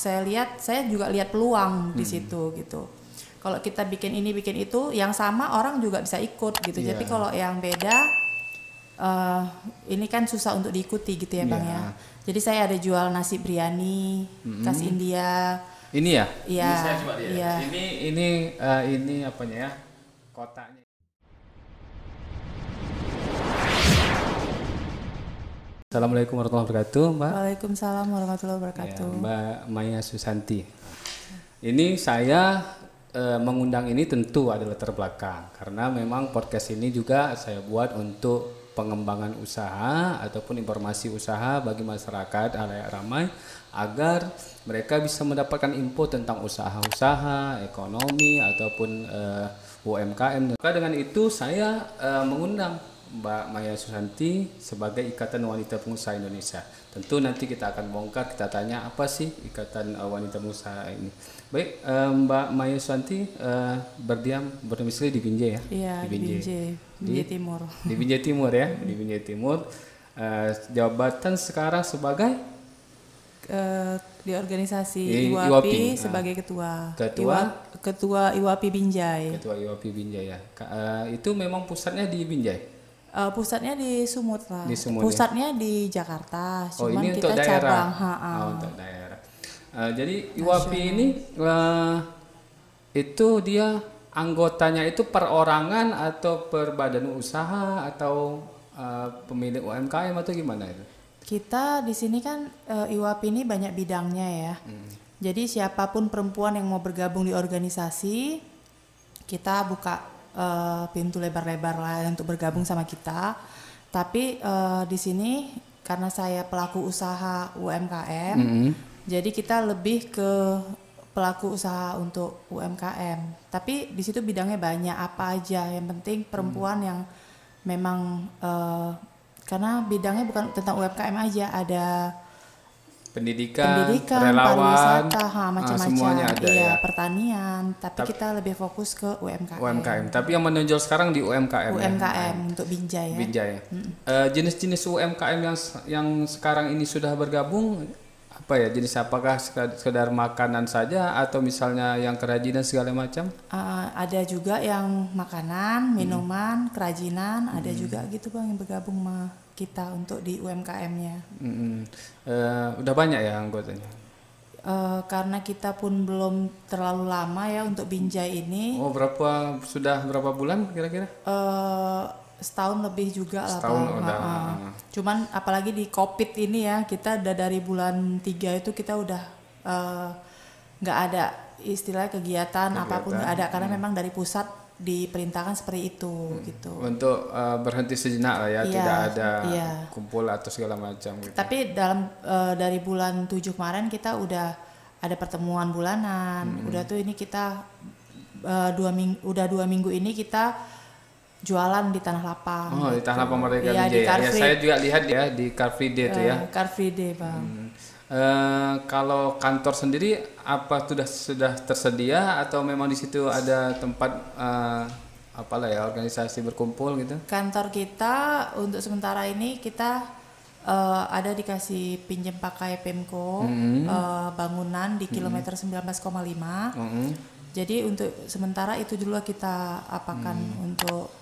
saya juga lihat peluang di situ gitu. Kalau kita bikin ini bikin itu, yang sama orang juga bisa ikut gitu. Tapi kalau yang beda, ini kan susah untuk diikuti gitu ya Bang ya. Jadi saya ada jual nasi biryani khas India. Ini ya? Iya. Ini saya coba lihat. Iya. Ini apanya ya? Kotaknya. Assalamualaikum warahmatullahi wabarakatuh, Mbak. Waalaikumsalam warahmatullahi wabarakatuh. Ya, Mbak Maya Susanti. Ini saya mengundang ini tentu ada latar belakang karena memang podcast ini juga saya buat untuk pengembangan usaha ataupun informasi usaha bagi masyarakat halayak ramai agar mereka bisa mendapatkan info tentang usaha-usaha, ekonomi ataupun UMKM. Maka dengan itu saya mengundang Mbak Maya Susanti sebagai Ikatan Wanita Pengusaha Indonesia. Tentu nanti kita akan bongkar, kita tanya apa sih Ikatan Wanita Pengusaha ini. Baik, Mbak Maya Susanti berdomisili di Binjai ya? Iya, di Binjai Timur. Di Binjai Timur ya, di Binjai Timur. Jabatan sekarang sebagai di organisasi IWAPI sebagai ketua IWAPI Binjai. Ketua IWAPI Binjai ya. Itu memang pusatnya di Binjai. Pusatnya di Sumut lah. Di Sumut, pusatnya di Jakarta. Cuman ini kita untuk daerah. cabang. Untuk daerah. Jadi IWAPI ini itu dia anggotanya itu perorangan atau per badan usaha atau pemilik UMKM atau gimana itu? Kita di sini kan IWAPI ini banyak bidangnya ya. Jadi siapapun perempuan yang mau bergabung di organisasi, kita buka pintu lebar-lebar lah untuk bergabung sama kita. Tapi di sini karena saya pelaku usaha UMKM, jadi kita lebih ke pelaku usaha untuk UMKM. Tapi di situ bidangnya banyak apa aja. Yang penting perempuan yang memang karena bidangnya bukan tentang UMKM aja, ada pendidikan relawan, pariwisata, macam-macam. Semuanya ada ya. Pertanian, tapi kita lebih fokus ke UMKM. Tapi yang menonjol sekarang di UMKM. UMKM ya? Untuk Binjai ya. Binjai ya. Jenis-jenis UMKM yang sekarang ini sudah bergabung apa ya? Jenis apakah sekedar makanan saja atau misalnya yang kerajinan segala macam? Ada juga yang makanan, minuman, kerajinan, ada juga gitu Bang yang bergabung sama kita untuk di UMKM-nya. Udah banyak ya anggotanya? Karena kita pun belum terlalu lama ya untuk Binjai ini. Sudah berapa bulan kira-kira? Setahun lebih juga lah Bang. Cuman apalagi di COVID ini ya, kita udah dari bulan 3 itu kita udah nggak ada istilah kegiatan apapun nggak ada karena memang dari pusat diperintahkan seperti itu gitu. Untuk berhenti sejenak lah ya, tidak ada kumpul atau segala macam gitu. Tapi dari bulan 7 kemarin kita udah ada pertemuan bulanan. Udah tuh ini kita 2 minggu ini kita jualan di Tanah Lapang. Di Tanah Lapang Merdeka Binjai ya. Saya juga lihat ya di Car Free Day itu ya. Car Free Day Bang. Kalau kantor sendiri apa sudah tersedia atau memang di situ ada tempat organisasi berkumpul gitu? Kantor kita untuk sementara ini kita ada dikasih pinjam pakai Pemko bangunan di kilometer 19,5. Jadi untuk sementara itu dulu kita apakan untuk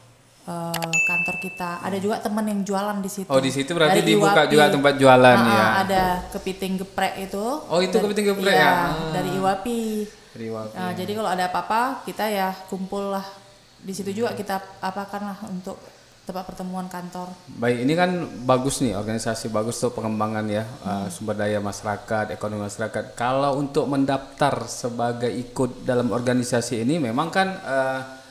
kantor kita. Ada juga teman yang jualan di situ. Di situ berarti dari dibuka IWAPI. Juga tempat jualan ya. Ada kepiting geprek itu. Itu kepiting geprek ya. Dari IWAPI. Jadi kalau ada apa-apa kita ya kumpul lah di situ juga kita apakan lah untuk tempat pertemuan kantor. Baik, ini kan bagus nih, organisasi bagus untuk pengembangan ya sumber daya masyarakat, ekonomi masyarakat. Kalau untuk mendaftar sebagai ikut dalam organisasi ini memang kan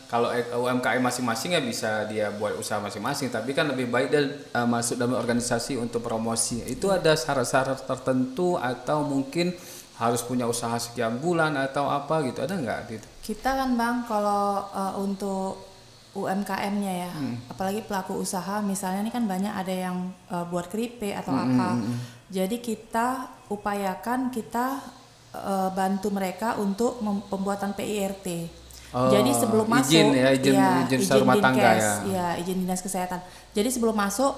kalau UMKM masing-masing ya bisa dia buat usaha masing-masing, tapi kan lebih baik dia masuk dalam organisasi untuk promosi. Itu ada syarat-syarat tertentu atau mungkin harus punya usaha sekian bulan atau apa gitu, ada nggak gitu? Kita kan Bang kalau untuk UMKM-nya ya, apalagi pelaku usaha misalnya ini kan banyak ada yang buat keripik atau apa. Jadi kita upayakan kita bantu mereka untuk pembuatan PIRT. Jadi sebelum masuk izin rumah tangga ya. Izin dinas kesehatan. Jadi sebelum masuk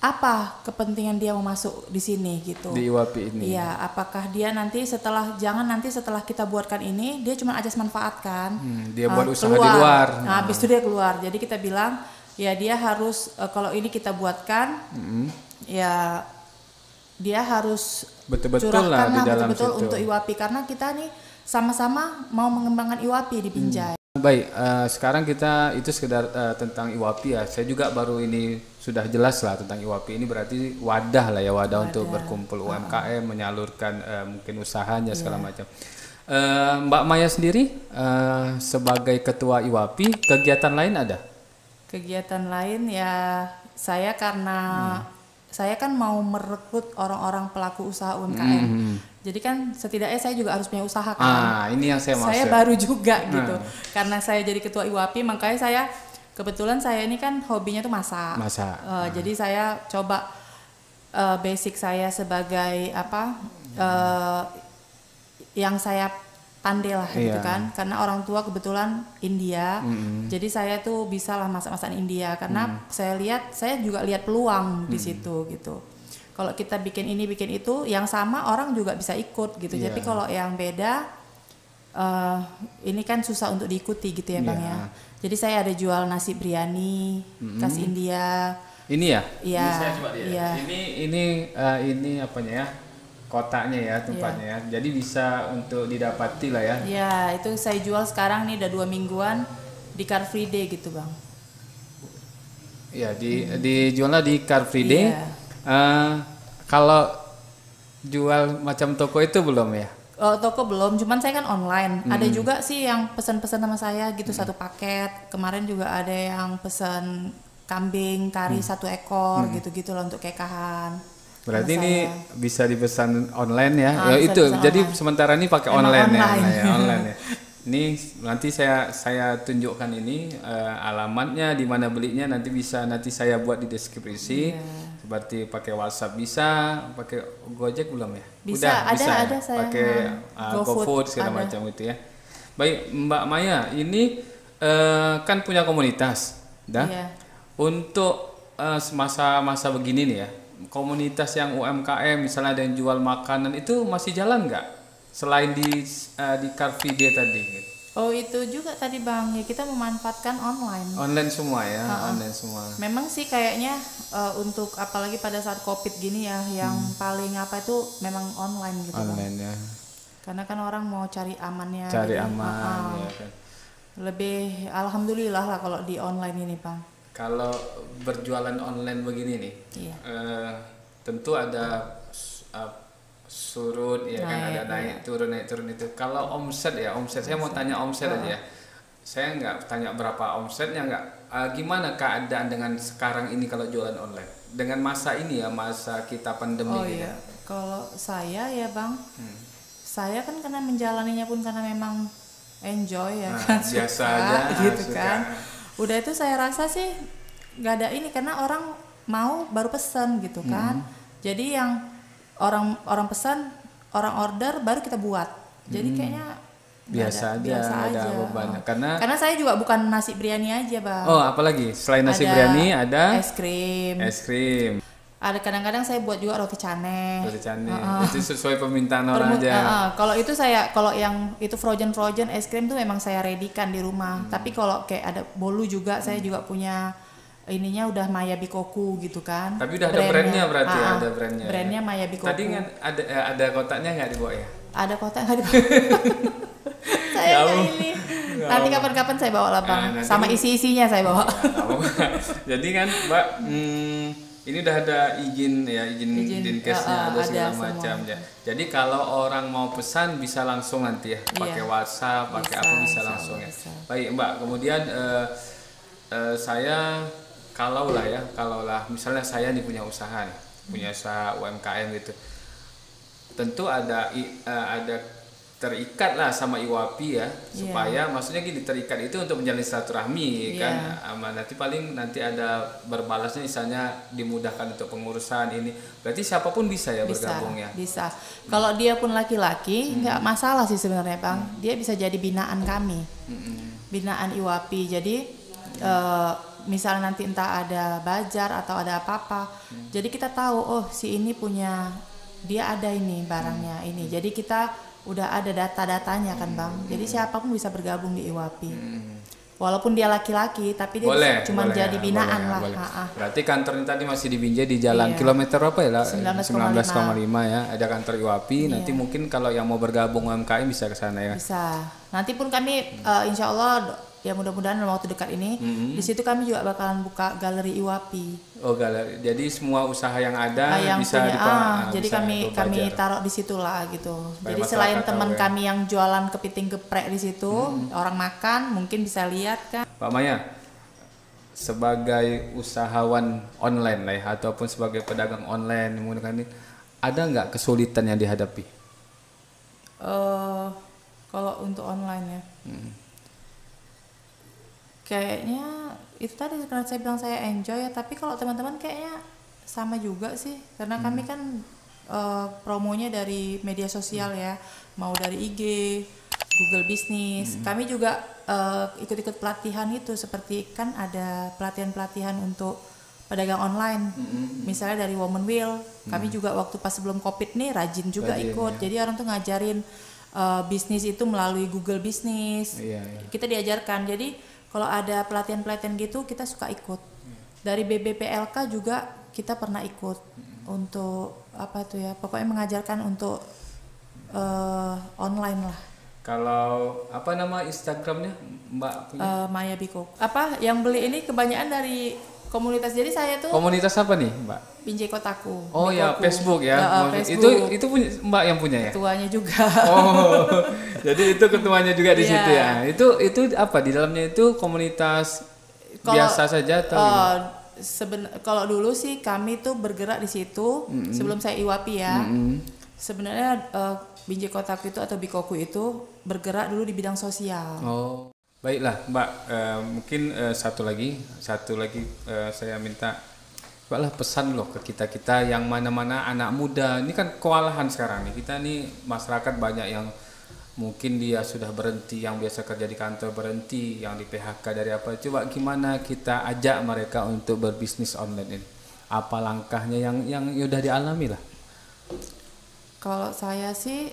apa kepentingan dia mau masuk di sini gitu. Di IWAPI ini. Iya, apakah dia nanti setelah kita buatkan ini dia cuma ajas manfaatkan. Dia buat usaha di luar. Nah, habis itu dia keluar. Jadi kita bilang ya dia harus kalau ini kita buatkan ya dia harus betul-betul lah di dalam betul-betul situ. untuk IWAPI karena kita nih sama-sama mau mengembangkan IWAPI di Binjai. Baik, sekarang kita itu sekedar tentang IWAPI ya. Saya juga baru ini sudah jelas lah tentang IWAPI ini berarti wadah lah ya, wadah untuk berkumpul UMKM, menyalurkan mungkin usahanya segala macam. Mbak Maya sendiri sebagai ketua IWAPI, kegiatan lain ada? Kegiatan lain ya saya karena saya kan mau merekrut orang-orang pelaku usaha UMKM. Jadi kan setidaknya saya juga harus punya usaha kan. Ini yang saya maksud. Saya baru juga gitu. Karena saya jadi ketua IWAPI makanya saya kebetulan saya ini kan hobinya tuh masak. Jadi saya coba basic saya sebagai yang saya pandai lah gitu kan. Karena orang tua kebetulan India. Jadi saya tuh bisa lah masak-masakan India karena saya juga lihat peluang di situ gitu. Kalau kita bikin ini bikin itu yang sama orang juga bisa ikut gitu. Tapi kalau yang beda ini kan susah untuk diikuti gitu ya Bang ya. Jadi saya ada jual nasi biryani khas India. Ini ya? Iya. Ini saya coba lihat. Iya. Ini apanya ya? Kotaknya ya tempatnya ya. Jadi bisa untuk didapati lah ya. Iya, itu saya jual sekarang nih udah 2 mingguan di Car Free Day gitu Bang. Iya, dijualnya di Car Free Day. Kalau jual macam toko itu belum ya? Toko belum, cuman saya kan online. Ada juga sih yang pesan-pesan sama saya gitu 1 paket. Kemarin juga ada yang pesan kambing kari 1 ekor gitu-gitu loh untuk kekahan. Berarti ini bisa dipesan online ya? Ya itu. Jadi online. Sementara ini pakai online ya. Online Ya. Ini nanti saya tunjukkan ini alamatnya di mana belinya nanti saya buat di deskripsi. Seperti pakai WhatsApp bisa, pakai Gojek belum ya? Bisa, ada saya. Pakai GoFood segala macam itu ya. Baik, Mbak Maya, ini kan punya komunitas, dah. Untuk masa-masa begini nih ya, komunitas yang UMKM misalnya ada yang jual makanan itu masih jalan nggak? Selain di Car Free Day tadi. Gitu. Oh itu juga tadi Bang, ya kita memanfaatkan online. Online semua ya, online semua. Memang sih kayaknya untuk apalagi pada saat COVID gini ya, yang paling itu memang online gitu online, Bang. Ya. Karena kan orang mau cari amannya. Cari aman. Ya kan. Lebih alhamdulillah lah kalau di online ini Bang. Kalau berjualan online begini nih, tentu ada surut ya kan, ada naik turun itu. Kalau omset saya mau tanya omset aja ya. Saya nggak tanya berapa omsetnya nggak. Gimana keadaan dengan sekarang ini kalau jualan online? Dengan masa ini ya, masa kita pandemi ini. Iya. Kalau saya ya Bang, saya kan karena menjalaninya pun karena memang enjoy ya kan, biasa suka, aja gitu suka. Kan. Udah itu saya rasa sih nggak ada ini karena orang mau baru pesan gitu kan. Jadi yang orang pesan, orang order baru kita buat. Jadi kayaknya biasa aja. Beban. Karena saya juga bukan nasi biryani aja Bang. Oh, apalagi selain nasi biryani ada es krim. Ada kadang-kadang saya buat juga roti canai. Itu sesuai permintaan orang aja. Kalau yang itu frozen es krim tuh memang saya readykan di rumah. Tapi kalau kayak ada bolu juga saya juga punya ininya udah Maya Bikoku gitu kan. Tapi udah ada brandnya berarti ada brandnya. Brandnya ya. Maya Bikoku. Tadi kan ada kotaknya nggak dibawa ya? Ada kotak nggak dibawa. Saya nggak ini. Nanti kapan-kapan saya bawa lah Bang. Sama isi-isinya saya bawa. Jadi kan Mbak, ini udah ada izin dinkesnya ada segala macam ya. Jadi kalau orang mau pesan bisa langsung nanti ya, pakai WhatsApp, pakai apa bisa langsung ya. Baik Mbak, kemudian saya kalau lah misalnya saya nih punya usaha UMKM gitu, tentu ada terikat lah sama IWAPI ya, supaya maksudnya gini, terikat itu untuk menjalin silaturahmi kan, nanti ada berbalasnya, misalnya dimudahkan untuk pengurusan ini, berarti siapapun bisa ya bergabung ya. Bisa. Kalau dia pun laki-laki nggak masalah sih sebenarnya Bang, dia bisa jadi binaan kami, binaan IWAPI. Jadi misalnya nanti entah ada bazar atau ada apa-apa, jadi kita tahu oh si ini punya, dia ada ini barangnya ini, jadi kita udah ada data-datanya kan Bang, jadi siapapun bisa bergabung di IWAPI. Walaupun dia laki-laki, tapi dia cuma jadi binaan lah. Berarti kantornya tadi masih di Binjai di jalan kilometer apa ya? 19,5 ya. Ada kantor IWAPI. Nanti mungkin kalau yang mau bergabung UMKM bisa ke sana ya. Bisa. Nanti pun kami insya Allah ya mudah-mudahan dalam waktu dekat ini di situ kami juga bakalan buka galeri IWAPI. Oh galeri. Jadi semua usaha yang ada yang bisa jadi kami taruh di situ lah gitu. Jadi selain teman kami yang jualan kepiting geprek di situ, orang makan mungkin bisa lihat kan. Pak Maya, sebagai usahawan online lah ya, ataupun sebagai pedagang online menggunakan ini, ada nggak kesulitan yang dihadapi? Kalau untuk online ya, kayaknya itu tadi karena saya bilang saya enjoy ya, tapi kalau teman-teman kayaknya sama juga sih, karena kami kan promonya dari media sosial ya, mau dari IG, Google Business, kami juga ikut-ikut pelatihan itu, seperti kan ada pelatihan-pelatihan untuk pedagang online, misalnya dari Woman Will, kami juga waktu pas sebelum COVID nih rajin juga ikut, jadi orang tuh ngajarin bisnis itu melalui Google Business, kita diajarkan, jadi kalau ada pelatihan-pelatihan gitu kita suka ikut. Dari BBPLK juga kita pernah ikut untuk apa tuh ya, pokoknya mengajarkan untuk online lah. Kalau apa nama Instagramnya Mbak punya? Maya Biko. Apa yang beli ini kebanyakan dari komunitas. Jadi saya tuh komunitas apa nih Mbak? Binjai Kotaku. Oh ya, Facebook ya. Facebook. Itu punya Mbak yang punya ya? Ketuanya juga. Oh. Jadi itu ketuanya juga di situ ya. Itu apa di dalamnya itu komunitas biasa saja atau kalau dulu sih kami tuh bergerak di situ sebelum saya IWAPI ya. Sebenarnya Binjai Kotaku itu atau Bikoku itu bergerak dulu di bidang sosial. Oh. Baiklah Mbak, mungkin satu lagi saya minta Mbak lah pesan loh ke kita yang mana-mana anak muda, ini kan kewalahan sekarang nih, kita nih masyarakat banyak yang mungkin dia sudah berhenti, yang biasa kerja di kantor berhenti, yang di PHK dari apa, coba gimana kita ajak mereka untuk berbisnis online ini, apa langkahnya yang udah dialami lah. Kalau saya sih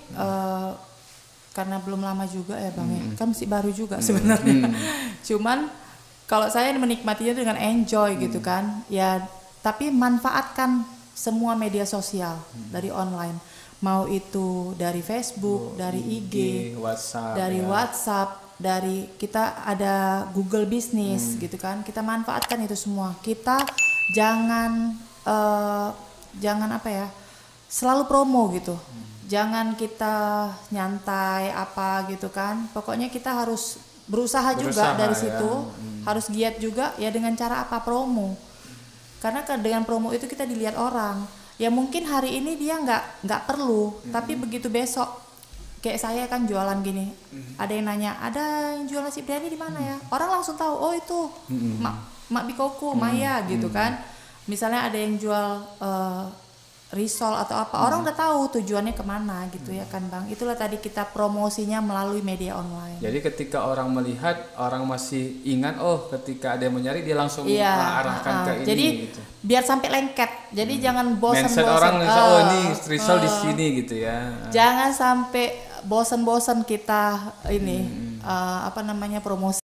karena belum lama juga ya Bang ya, kan masih baru juga sebenarnya. Cuman kalau saya menikmatinya dengan enjoy gitu kan, ya tapi manfaatkan semua media sosial dari online, mau itu dari Facebook, dari IG, WhatsApp, WhatsApp, dari kita ada Google Business gitu kan, kita manfaatkan itu semua. Kita jangan apa ya, selalu promo gitu. Jangan kita nyantai apa gitu kan. Pokoknya kita harus berusaha juga dari situ, harus giat juga ya dengan cara apa, promo. Karena dengan promo itu kita dilihat orang. Ya mungkin hari ini dia nggak perlu, tapi begitu besok kayak saya kan jualan gini, ada yang nanya, ada yang jual nasi biryani di mana ya? Orang langsung tahu, oh itu Mak Bikoku, Maya gitu kan. Misalnya ada yang jual risol atau apa, orang udah tahu tujuannya kemana gitu ya kan Bang. Itulah tadi kita promosinya melalui media online. Jadi ketika orang melihat, orang masih ingat, oh ketika ada yang mencari dia langsung arahkan ke ini. Jadi gitu. Biar sampai lengket. Jadi jangan bosan-bosan. Mindset orang oh ini risol di sini gitu ya. Jangan sampai bosan-bosan kita ini promosi.